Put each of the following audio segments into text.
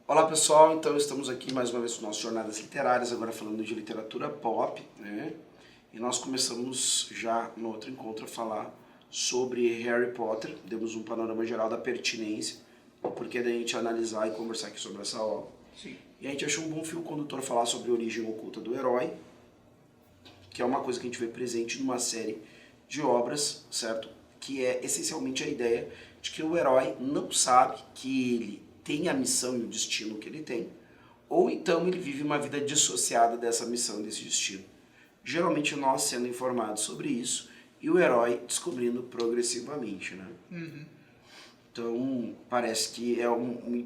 Olá pessoal, então estamos aqui mais uma vez com nossas jornadas literárias, agora falando de literatura pop, né? E nós começamos já no outro encontro a falar sobre Harry Potter, demos um panorama geral da pertinência, o porquê da gente analisar e conversar aqui sobre essa obra. Sim. E a gente achou um bom fio condutor falar sobre a origem oculta do herói, que é uma coisa que a gente vê presente numa série de obras, certo? Que é essencialmente a ideia de que o herói não sabe que ele tem a missão e o destino que ele tem, ou então ele vive uma vida dissociada dessa missão e desse destino. Geralmente nós sendo informados sobre isso e o herói descobrindo progressivamente, né? Uhum. Então parece que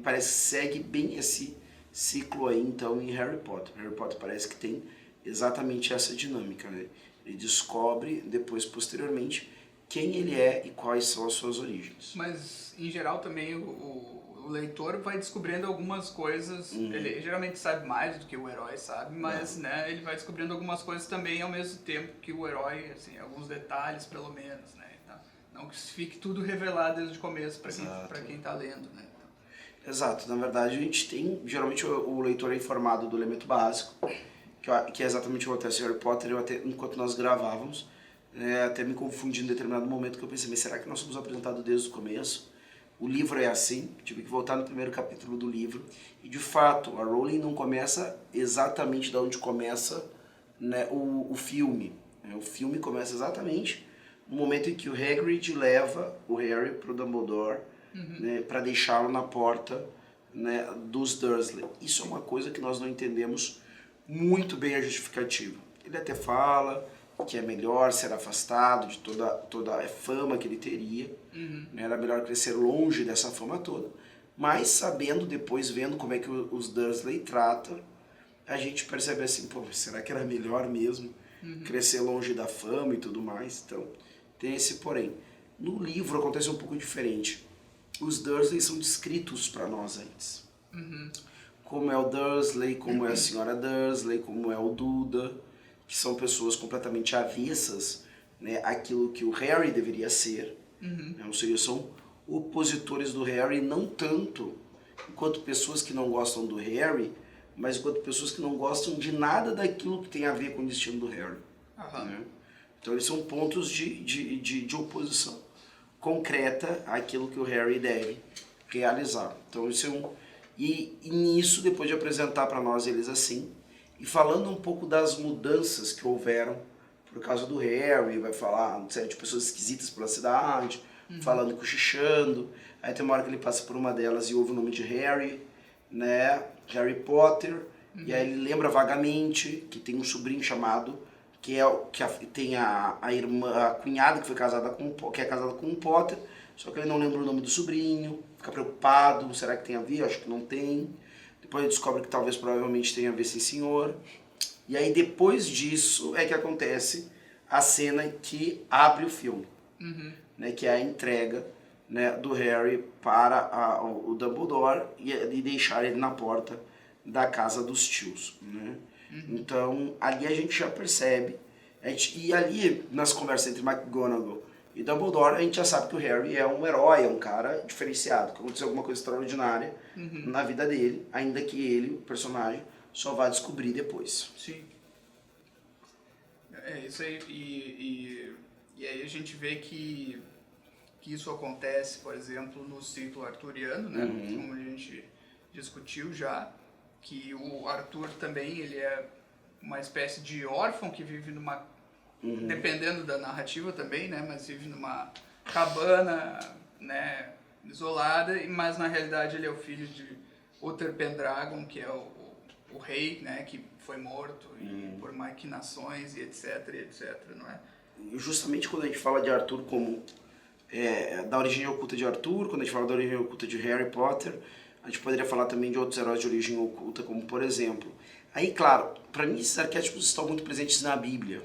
parece que segue bem esse ciclo aí então em Harry Potter. Harry Potter parece que tem exatamente essa dinâmica, né? Ele descobre depois posteriormente quem ele é e quais são as suas origens. Mas, em geral, também o leitor vai descobrindo algumas coisas. Ele geralmente sabe mais do que o herói sabe, mas né, ele vai descobrindo algumas coisas também ao mesmo tempo que o herói, assim, alguns detalhes pelo menos, né? Então, não que fique tudo revelado desde o começo para quem está lendo, né? Então. Exato, na verdade a gente tem, geralmente o leitor é informado do elemento básico, que é exatamente o que acontece em Harry Potter. Eu até, enquanto nós gravávamos, até me confundi em determinado momento que eu pensei, mas será que nós somos apresentados desde o começo? O livro é assim, tive que voltar no primeiro capítulo do livro, e de fato a Rowling não começa exatamente de onde começa, né, o filme. O filme começa exatamente no momento em que o Hagrid leva o Harry pro Dumbledore, né, para deixá-lo na porta, né, dos Dursley. Isso é uma coisa que nós não entendemos muito bem a justificativa. Ele até fala que é melhor ser afastado de toda a fama que ele teria, né? Era melhor crescer longe dessa fama toda, mas sabendo depois, vendo como é que os Dursley tratam, a gente percebe assim, pô, será que era melhor mesmo crescer longe da fama e tudo mais? Então, tem esse porém. No livro acontece um pouco diferente. Os Dursley são descritos para nós antes. Como é o Dursley, como é a senhora Dursley, como é o Duda, que são pessoas completamente avessas, né, àquilo que o Harry deveria ser. Ou seja, são opositores do Harry, não tanto enquanto pessoas que não gostam do Harry, mas enquanto pessoas que não gostam de nada daquilo que tem a ver com o destino do Harry. Né? Então eles são pontos de oposição concreta àquilo que o Harry deve realizar. Então isso é E nisso, depois de apresentar para nós eles assim, e falando um pouco das mudanças que houveram por causa do Harry, vai falar uma série de pessoas esquisitas pela cidade, falando, cochichando. Aí tem uma hora que ele passa por uma delas e ouve o nome de Harry, né? Harry Potter. E aí ele lembra vagamente que tem um sobrinho chamado, tem a irmã, a cunhada que é casada com um Potter, só que ele não lembra o nome do sobrinho, fica preocupado, será que tem a ver? Acho que não tem. Depois ele descobre que talvez, provavelmente tenha a ver, sim senhor. E aí depois disso é que acontece a cena que abre o filme, né, que é a entrega, né, do Harry para o Dumbledore e deixar ele na porta da casa dos tios. Né? Então ali a gente já percebe, e ali nas conversas entre McGonagall e Dumbledore, a gente já sabe que o Harry é um herói, é um cara diferenciado, que aconteceu alguma coisa extraordinária na vida dele, ainda que ele, o personagem, só vai descobrir depois. Sim. É isso aí. E aí a gente vê que isso acontece, por exemplo, no ciclo arturiano, né? Como a gente discutiu já, que o Arthur também ele é uma espécie de órfão que vive numa... dependendo da narrativa também, né? Mas vive numa cabana, né, isolada, mas na realidade ele é o filho de Uther Pendragon, que é o rei, né, que foi morto por maquinações e etc, não é? Justamente quando a gente fala de Arthur como da origem oculta de Arthur, quando a gente fala da origem oculta de Harry Potter, a gente poderia falar também de outros heróis de origem oculta, como por exemplo... Aí, claro, para mim esses arquétipos estão muito presentes na Bíblia,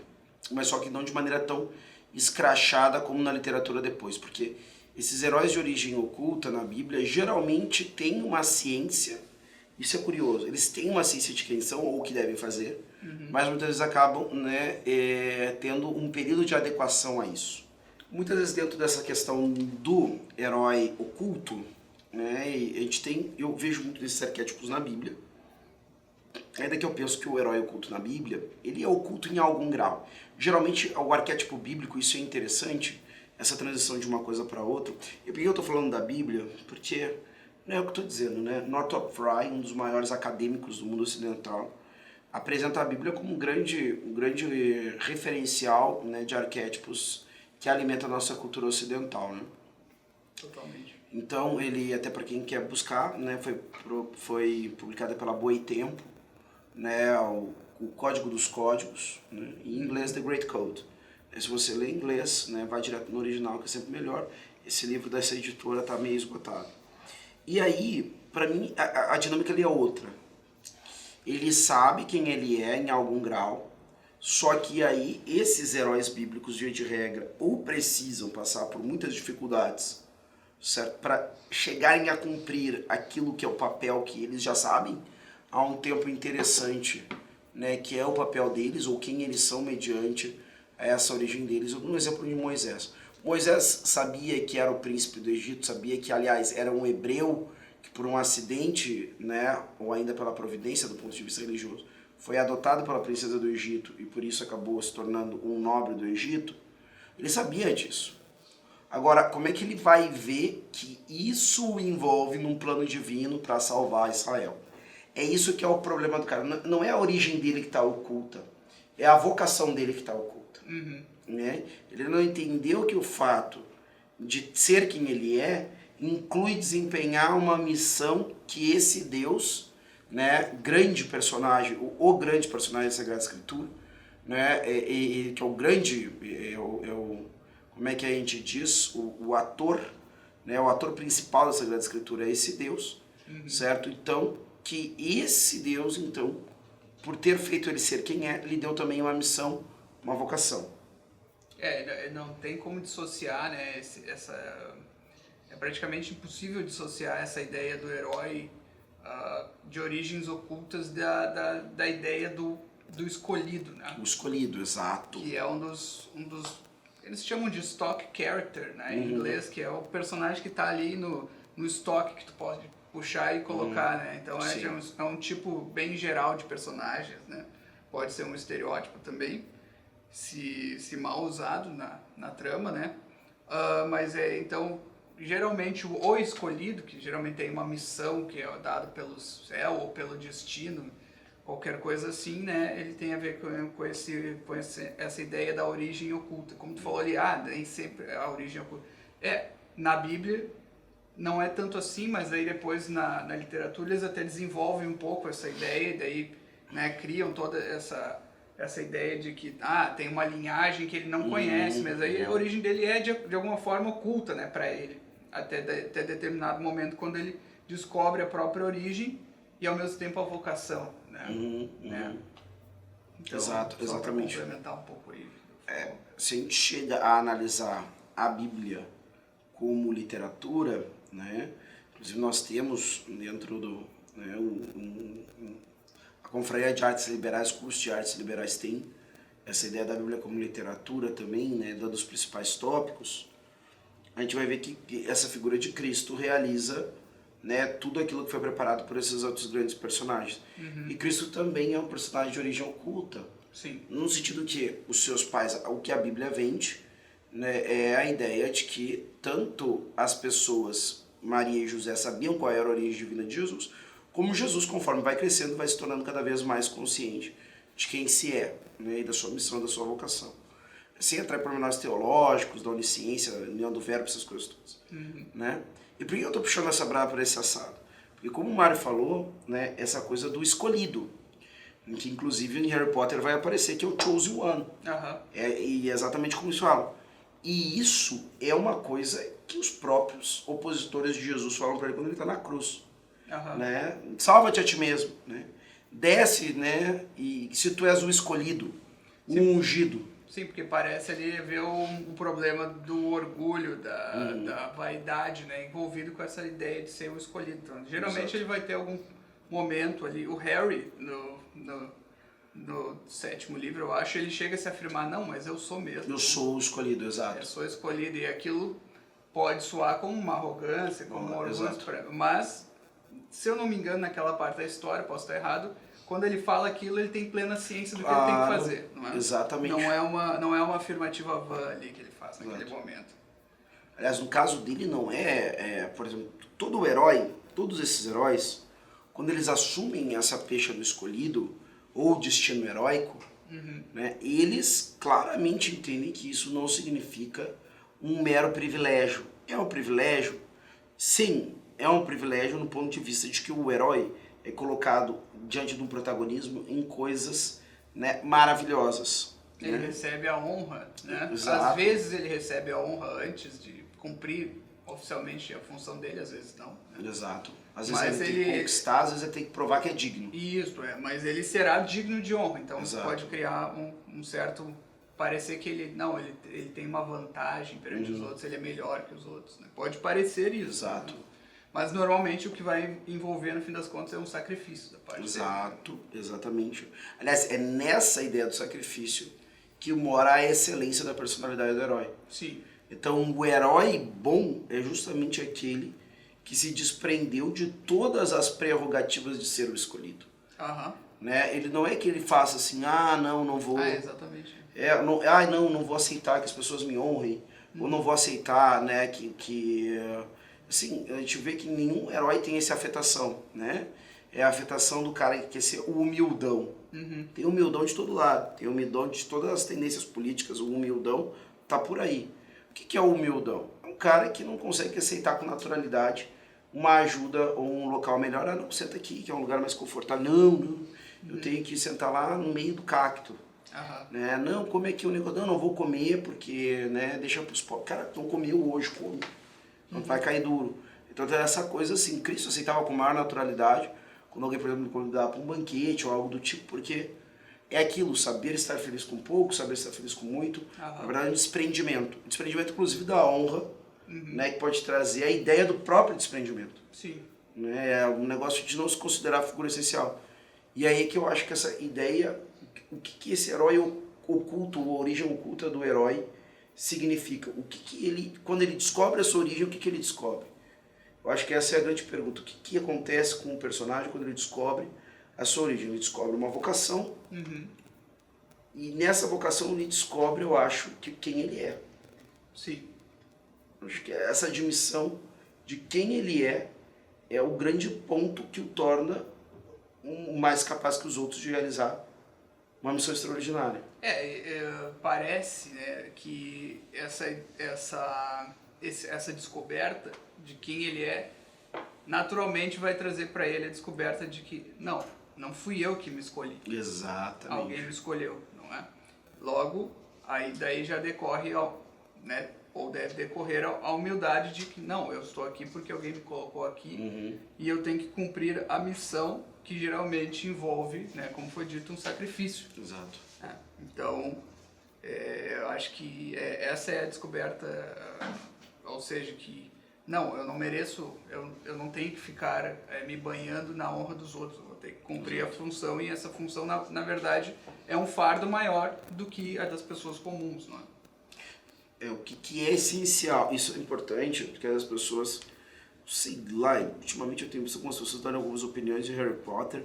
mas só que não de maneira tão escrachada como na literatura depois, porque esses heróis de origem oculta na Bíblia geralmente têm uma ciência, isso é curioso, eles têm uma ciência de quem são ou o que devem fazer, mas muitas vezes acabam, né, tendo um período de adequação a isso. Muitas vezes dentro dessa questão do herói oculto, né? E a gente tem, eu vejo muito desses arquétipos na Bíblia. Ainda que eu penso que o herói oculto na Bíblia, ele é oculto em algum grau. Geralmente, o arquétipo bíblico, isso é interessante, essa transição de uma coisa para outra. E por que eu estou falando da Bíblia? Porque, não é o que eu estou dizendo, né? Northrop Frye, um dos maiores acadêmicos do mundo ocidental, apresenta a Bíblia como um grande referencial, né, de arquétipos que alimenta a nossa cultura ocidental, né? Totalmente. Então, ele, até para quem quer buscar, né, foi publicada pela Boitempo, né, o Código dos Códigos, né, em inglês The Great Code. Se você lê em inglês, né, vai direto no original, que é sempre melhor. Esse livro dessa editora está meio esgotado. E aí, para mim, a dinâmica ali é outra. Ele sabe quem ele é em algum grau, só que aí esses heróis bíblicos, via de regra, ou precisam passar por muitas dificuldades, certo? Para chegarem a cumprir aquilo que é o papel que eles já sabem, há um tempo interessante, né, que é o papel deles, ou quem eles são mediante essa origem deles. Eu dou um exemplo de Moisés. Moisés sabia que era o príncipe do Egito, sabia que, aliás, era um hebreu, que por um acidente, né, ou ainda pela providência do ponto de vista religioso, foi adotado pela princesa do Egito e por isso acabou se tornando um nobre do Egito. Ele sabia disso. Agora, como é que ele vai ver que isso o envolve num plano divino para salvar Israel? É isso que é o problema do cara. Não é a origem dele que está oculta, é a vocação dele que está oculta. Uhum. Né? Ele não entendeu que o fato de ser quem ele é inclui desempenhar uma missão que esse Deus, né, grande personagem, o grande personagem da Sagrada Escritura, né, que é o grande, como é que a gente diz, o ator, né, o ator principal da Sagrada Escritura é esse Deus, certo? Então, que esse Deus, então, por ter feito ele ser quem é, lhe deu também uma missão, uma vocação. Não tem como dissociar, né, é praticamente impossível dissociar essa ideia do herói de origens ocultas da ideia do escolhido, né? O escolhido, exato. Que é um dos eles chamam de stock character, né, em inglês, que é o personagem que está ali no estoque que tu pode puxar e colocar, né? Então é um tipo bem geral de personagens, né? Pode ser um estereótipo também, se mal usado na trama, né? Mas então, geralmente o escolhido, que geralmente tem uma missão que é dada pelo céu ou pelo destino, qualquer coisa assim, né? Ele tem a ver com essa ideia da origem oculta. Como tu falou ali, nem sempre a origem oculta. Na Bíblia não é tanto assim, mas aí depois na literatura eles até desenvolvem um pouco essa ideia, e daí, né, criam toda essa ideia de que tem uma linhagem que ele não conhece, mas aí a origem dele é de alguma forma oculta, né, para ele, até determinado momento quando ele descobre a própria origem e ao mesmo tempo a vocação, né? Então, exato, exatamente. Para complementar um pouco aí. Se a gente chega a analisar a Bíblia como literatura, né, inclusive nós temos dentro do, né, a Confraria de Artes Liberais, curso de Artes Liberais tem essa ideia da Bíblia como literatura também, né, dando os principais tópicos. A gente vai ver que essa figura de Cristo realiza, né, tudo aquilo que foi preparado por esses outros grandes personagens. E Cristo também é um personagem de origem oculta. Sim. No sentido que os seus pais, o que a Bíblia vende, né, é a ideia de que tanto as pessoas, Maria e José, sabiam qual era a origem divina de Jesus, como Jesus, conforme vai crescendo, vai se tornando cada vez mais consciente de quem se é, né, e da sua missão, da sua vocação. Sem entrar em pormenores teológicos, da onisciência, união do verbo, essas coisas todas. Né? E por que eu estou puxando essa brava para esse assado? Porque como o Mário falou, né, essa coisa do escolhido, que inclusive em Harry Potter vai aparecer que é o Chosen One. E é exatamente como isso fala. E isso é uma coisa que os próprios opositores de Jesus falam para ele quando ele está na cruz. Né? Salva-te a ti mesmo. Né? Desce, né? E se tu és o escolhido, o ungido. Sim, porque parece ali ver o problema do orgulho, da vaidade, né, envolvido com essa ideia de ser o escolhido. Então, geralmente ele vai ter algum momento ali, o Harry, no 7º livro, eu acho, ele chega a se afirmar, não, mas eu sou mesmo. Eu sou o escolhido, exato. Eu sou escolhido, e aquilo pode soar como uma arrogância, como um orgulho, Exato. mas, se eu não me engano, naquela parte da história, posso estar errado, quando ele fala aquilo, ele tem plena ciência do que ele tem que fazer, não é? Exatamente. Não é uma afirmativa vã ali que ele faz naquele momento. Aliás, no caso dele não por exemplo, todo herói, todos esses heróis, quando eles assumem essa pecha do escolhido, ou destino heróico, né, eles claramente entendem que isso não significa um mero privilégio. É um privilégio? Sim, é um privilégio no ponto de vista de que o herói é colocado diante de um protagonismo em coisas, né, maravilhosas. Ele né? recebe a honra, né? Exato. Às vezes ele recebe a honra antes de cumprir oficialmente a função dele, às vezes não. Né? Exato. Às vezes Mas ele tem que conquistar, às vezes ele tem que provar que é digno. Isso, mas ele será digno de honra, então isso Exato. pode criar um certo... parecer que ele tem uma vantagem perante os outros, ele é melhor que os outros. Né? Pode parecer isso. Exato. Né? Mas normalmente o que vai envolver, no fim das contas, é um sacrifício da parte dele. Exato, exatamente. Aliás, é nessa ideia do sacrifício que mora a excelência da personalidade do herói. Sim. Então, o herói bom é justamente aquele que se desprendeu de todas as prerrogativas de ser o escolhido. Aham. Né? Ele não é que ele faça assim, não vou... Exatamente. Não vou aceitar que as pessoas me honrem, ou não vou aceitar, né, assim, a gente vê que nenhum herói tem essa afetação, né? É a afetação do cara que quer ser o humildão. Tem humildão de todo lado, tem humildão de todas as tendências políticas, o humildão tá por aí. O que é o humildão? É um cara que não consegue aceitar com naturalidade uma ajuda ou um local melhor. Não, senta aqui, que é um lugar mais confortável. Não, eu tenho que sentar lá no meio do cacto. Né? Não, come aqui o negócio. Não vou comer porque, né, deixa pros pobres. Cara, não comeu hoje, come. Não vai cair duro. Então tem essa coisa assim, Cristo aceitava com maior naturalidade quando alguém, por exemplo, me convidava para um banquete ou algo do tipo, porque é aquilo, saber estar feliz com pouco, saber estar feliz com muito, na verdade é um desprendimento. Um desprendimento, inclusive, da honra, né, que pode trazer a ideia do próprio desprendimento. Sim. Né, é um negócio de não se considerar a figura essencial. E aí que eu acho que essa ideia, o que esse herói oculto, a origem oculta do herói significa? O que ele, quando ele descobre a sua origem, o que ele descobre? Eu acho que essa é a grande pergunta. O que acontece com o personagem quando ele descobre a sua origem? Ele descobre uma vocação, e nessa vocação ele descobre, eu acho, quem ele é. Sim. Eu acho que essa admissão de quem ele é o grande ponto que o torna mais capaz que os outros de realizar uma missão extraordinária. Parece, né, que essa descoberta de quem ele é naturalmente vai trazer para ele a descoberta de que não fui eu que me escolhi. Exatamente. Alguém me escolheu, não é? Logo, aí daí já decorre, né, ou deve decorrer a humildade de que não, eu estou aqui porque alguém me colocou aqui e eu tenho que cumprir a missão que geralmente envolve, né, como foi dito, um sacrifício. Exato. Então, eu acho que essa é a descoberta, ou seja, que não, eu não mereço, eu não tenho que ficar me banhando na honra dos outros, eu vou ter que cumprir a função, e essa função, na verdade, é um fardo maior do que a das pessoas comuns, não é? O que é essencial, isso é importante, porque as pessoas, sei lá, ultimamente eu tenho visto algumas pessoas dando algumas opiniões de Harry Potter,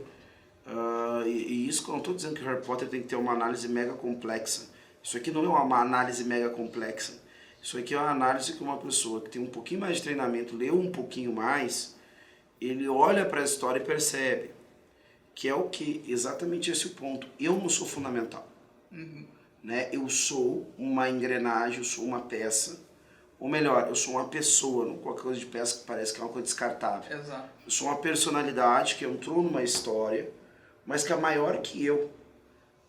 e isso que eu não estou dizendo que Harry Potter tem que ter uma análise mega complexa. Isso aqui não é uma análise mega complexa. Isso aqui é uma análise que uma pessoa que tem um pouquinho mais de treinamento, leu um pouquinho mais, ele olha para a história e percebe que é o que? Exatamente esse o ponto. Eu não sou fundamental. Né? Eu sou uma engrenagem, eu sou uma peça, ou melhor, eu sou uma pessoa, não qualquer coisa de peça que parece que é uma coisa descartável. Exato. Eu sou uma personalidade que entrou numa história, mas que é maior que eu.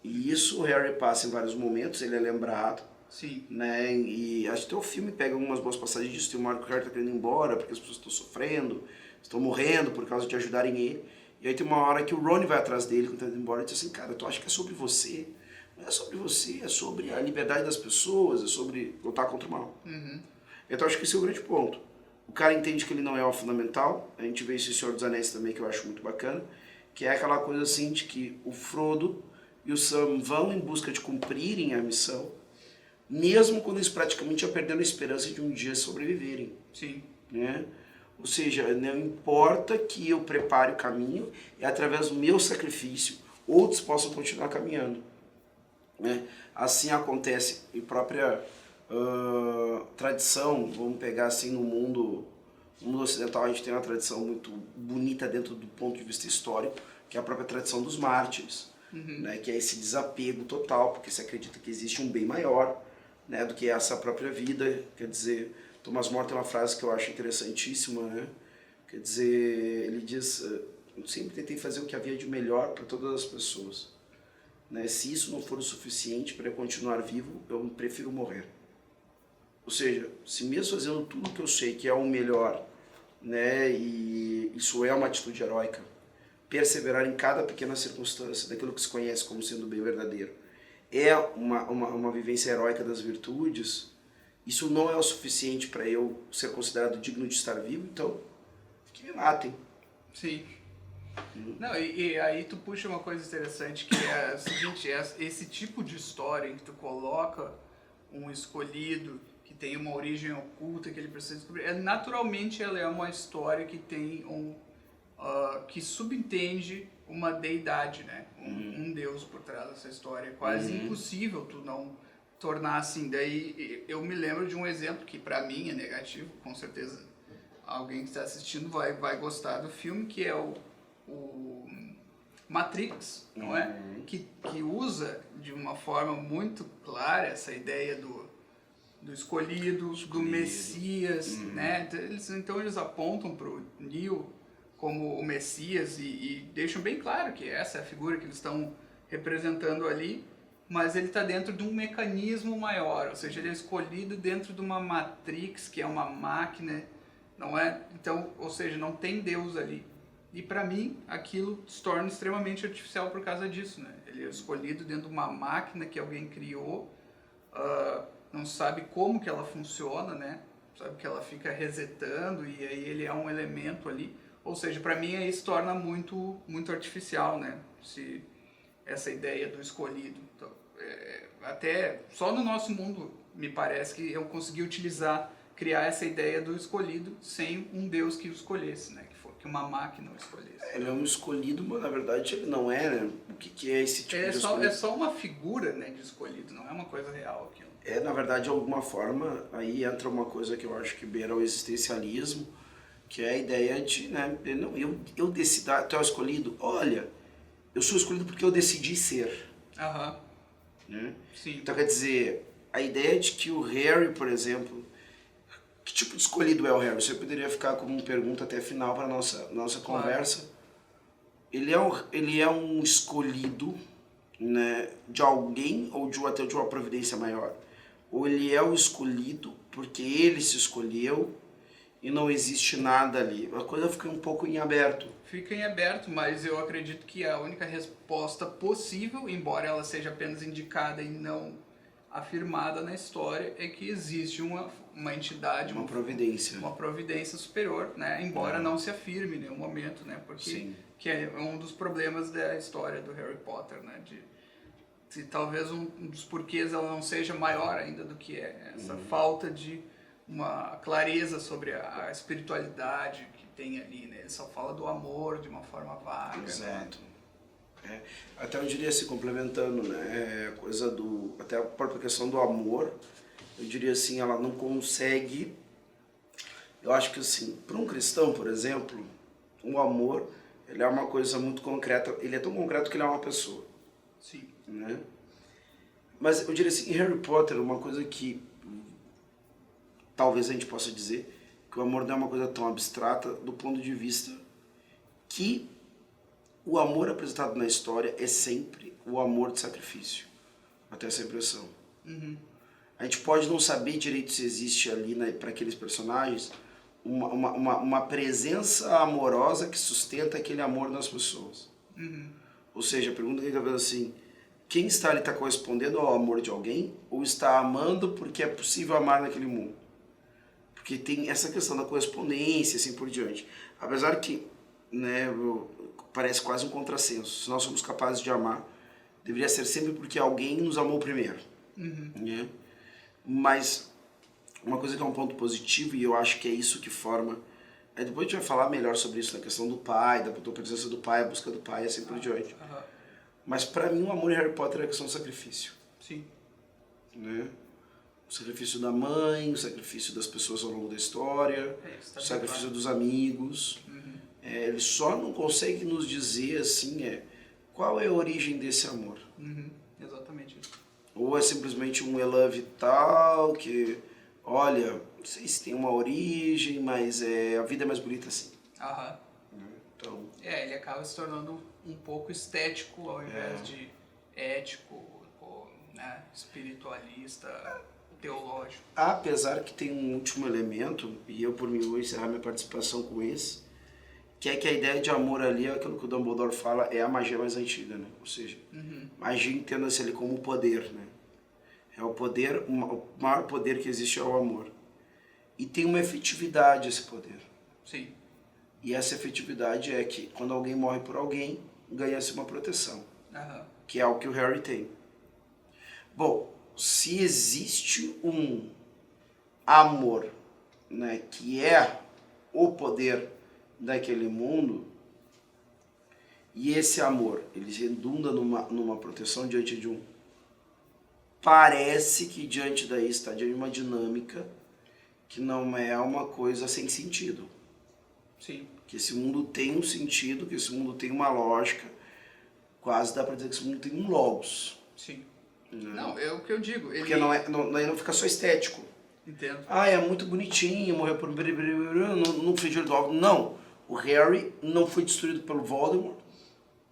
E isso o Harry passa em vários momentos, ele é lembrado. Sim. Né? E acho que até o filme pega algumas boas passagens disso. Tem uma hora que o Harry está querendo ir embora porque as pessoas estão sofrendo, estão morrendo por causa de ajudarem ele. E aí tem uma hora que o Rony vai atrás dele quando está indo embora e diz assim, cara, tu acha que é sobre você? Não é sobre você, é sobre a liberdade das pessoas, é sobre lutar contra o mal. Então acho que esse é o grande ponto. O cara entende que ele não é o fundamental. A gente vê isso em Senhor dos Anéis também, que eu acho muito bacana, que é aquela coisa assim de que o Frodo e o Sam vão em busca de cumprirem a missão, mesmo quando eles praticamente já perderam a esperança de um dia sobreviverem. Sim. Né? Ou seja, não importa que eu prepare o caminho, é através do meu sacrifício, outros possam continuar caminhando. Né? Assim acontece em própria tradição, vamos pegar assim no mundo ocidental, a gente tem uma tradição muito bonita dentro do ponto de vista histórico, que é a própria tradição dos mártires, né? Que é esse desapego total, porque se acredita que existe um bem maior, né, do que essa própria vida. Quer dizer, Thomas More tem uma frase que eu acho interessantíssima, né? Quer dizer, ele diz, eu sempre tentei fazer o que havia de melhor para todas as pessoas. Né? Se isso não for o suficiente para eu continuar vivo, eu prefiro morrer. Ou seja, se mesmo fazendo tudo que eu sei que é o melhor, né, e isso é uma atitude heróica, perseverar em cada pequena circunstância daquilo que se conhece como sendo bem verdadeiro, é uma vivência heróica das virtudes, isso não é o suficiente para eu ser considerado digno de estar vivo, então que me matem. Sim. Não, e aí tu puxa uma coisa interessante, que é o seguinte, esse tipo de história em que tu coloca um escolhido que tem uma origem oculta que ele precisa descobrir, naturalmente ela é uma história que tem que subentende uma deidade, né? Um deus por trás dessa história. É quase impossível tu não tornar assim. Daí eu me lembro de um exemplo que para mim é negativo, com certeza alguém que está assistindo vai gostar do filme, que é o Matrix, não é? Que usa de uma forma muito clara essa ideia do escolhido, do Messias, né? Então eles apontam para o Neo como o Messias e deixam bem claro que essa é a figura que eles estão representando ali, mas ele está dentro de um mecanismo maior, ou seja, ele é escolhido dentro de uma Matrix, que é uma máquina, não é? Então, ou seja, não tem Deus ali. E para mim, aquilo se torna extremamente artificial por causa disso, né? Ele é escolhido dentro de uma máquina que alguém criou, não sabe como que ela funciona, né? Sabe que ela fica resetando e aí ele é um elemento ali. Ou seja, para mim aí se torna muito, muito artificial, né? Essa ideia do escolhido. Então, até só no nosso mundo me parece que eu consegui criar essa ideia do escolhido sem um Deus que o escolhesse, né? Que uma máquina o escolhesse. Ele é um escolhido, mas na verdade ele não é, né? O que é esse tipo de escolhido? É só uma figura, né, de escolhido, não é uma coisa real aquilo. Na verdade, de alguma forma, aí entra uma coisa que eu acho que beira o existencialismo, que é a ideia de, né, não, eu decidi, tu é o escolhido? Olha, eu sou escolhido porque eu decidi ser. Né? Sim. Então, quer dizer, a ideia de que o Harry, por exemplo, que tipo de escolhido é o Harry? Você poderia ficar como uma pergunta até final para a nossa conversa. Ele é um escolhido, né, de alguém ou até de uma providência maior? Ou ele é o escolhido porque ele se escolheu e não existe nada ali? A coisa fica um pouco em aberto. Fica em aberto, mas eu acredito que a única resposta possível, embora ela seja apenas indicada e não afirmada na história, é que existe uma entidade, uma providência superior, né? Embora não se afirme em nenhum momento, né? Porque que é um dos problemas da história do Harry Potter, né? Se talvez um dos porquês ela não seja maior ainda do que é essa falta de uma clareza sobre a espiritualidade que tem ali, né? Ele só fala do amor de uma forma vaga. Exato. Né? Até eu diria assim, complementando, né? Coisa até a própria questão do amor, eu diria assim, ela não consegue. Eu acho que assim, para um cristão, por exemplo, o amor, ele é uma coisa muito concreta. Ele é tão concreto que ele é uma pessoa. Sim. Né? Mas eu diria assim, em Harry Potter, uma coisa que talvez a gente possa dizer que o amor não é uma coisa tão abstrata do ponto de vista que o amor apresentado na história é sempre o amor de sacrifício. Até essa impressão. A gente pode não saber direito se existe ali, né, para aqueles personagens uma presença amorosa que sustenta aquele amor nas pessoas. Ou seja, a pergunta que eu vejo assim, quem está ali está correspondendo ao amor de alguém ou está amando porque é possível amar naquele mundo? Porque tem essa questão da correspondência, assim por diante. Apesar que, né, parece quase um contrassenso. Se nós somos capazes de amar, deveria ser sempre porque alguém nos amou primeiro. Né? Mas uma coisa que é um ponto positivo, e eu acho que é isso que forma... Aí depois a gente vai falar melhor sobre isso, na questão do pai, da presença do pai, a busca do pai e assim por diante. Mas pra mim o amor em Harry Potter é a questão do sacrifício. Sim. Né? O sacrifício da mãe, o sacrifício das pessoas ao longo da história, o sacrifício dos amigos. Ele só não consegue nos dizer assim, qual é a origem desse amor. Exatamente isso. Ou é simplesmente um love tal, que, olha, não sei se tem uma origem, mas a vida é mais bonita assim. Então... ele acaba se tornando um pouco estético ao invés de ético, ou, né, espiritualista, teológico. Apesar que tem um último elemento, e eu por mim vou encerrar minha participação com esse, que é que a ideia de amor ali, é aquilo que o Dumbledore fala, é a magia mais antiga, né? Ou seja, magia entenda-se ali como poder, né? É o poder, o maior poder que existe é o amor. E tem uma efetividade esse poder. Sim. E essa efetividade é que quando alguém morre por alguém, ganha-se uma proteção. Que é o que o Harry tem. Bom, se existe um amor, né, que é o poder daquele mundo, e esse amor, ele redunda numa proteção diante de um... Parece que diante daí está de uma dinâmica que não é uma coisa sem sentido. Sim. Que esse mundo tem um sentido, que esse mundo tem uma lógica, quase dá pra dizer que esse mundo tem um logos. Sim. Não, é o que eu digo. Porque não fica só estético. Entendo. É muito bonitinho, morreu por no frigir do alvo. Não, o Harry não foi destruído pelo Voldemort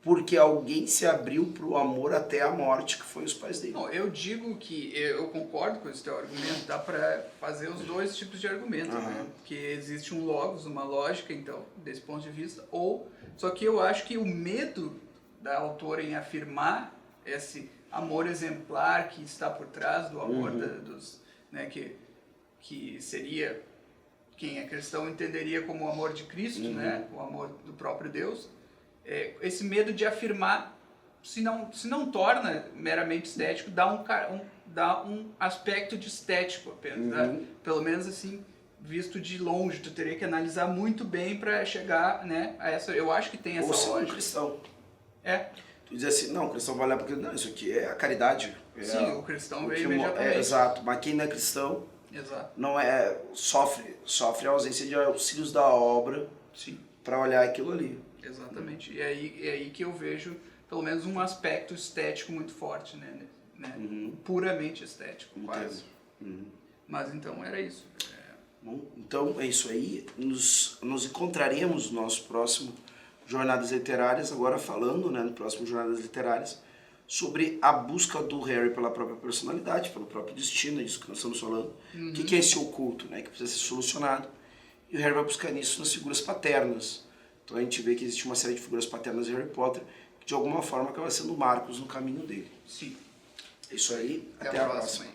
porque alguém se abriu pro amor até a morte, que foi os pais dele. Não, eu digo que eu concordo com esse teu argumento, dá pra fazer os dois tipos de argumento, né? Que existe um logos, uma lógica, então, desse ponto de vista, só que eu acho que o medo da autora em afirmar esse amor exemplar que está por trás do amor dos, né, que seria, quem é cristão entenderia como o amor de Cristo, né, o amor do próprio Deus, esse medo de afirmar, se não torna meramente estético, dá um aspecto de estético apenas, né? Pelo menos assim, visto de longe, tu teria que analisar muito bem para chegar, né, a essa, eu acho que tem essa lógica. Ou se um cristão. Tu diz assim, não, o cristão vai olhar porque, não, isso aqui é a caridade. Sim, o cristão veio imediatamente. Exato, mas quem não é cristão, não sofre a ausência de auxílios da obra para olhar aquilo ali. Exatamente, e aí que eu vejo pelo menos um aspecto estético muito forte, né? Puramente estético, quase. Mas então era isso. Bom, então é isso aí, nos encontraremos no nosso próximo Jornadas Literárias, agora falando, né, no próximo Jornadas Literárias, sobre a busca do Harry pela própria personalidade, pelo próprio destino, é disso que nós estamos falando. O que é esse oculto, né, que precisa ser solucionado, e o Harry vai buscar nisso nas figuras paternas. Então a gente vê que existe uma série de figuras paternas em Harry Potter que de alguma forma acaba sendo marcos no caminho dele. Sim. É isso aí, até a próxima.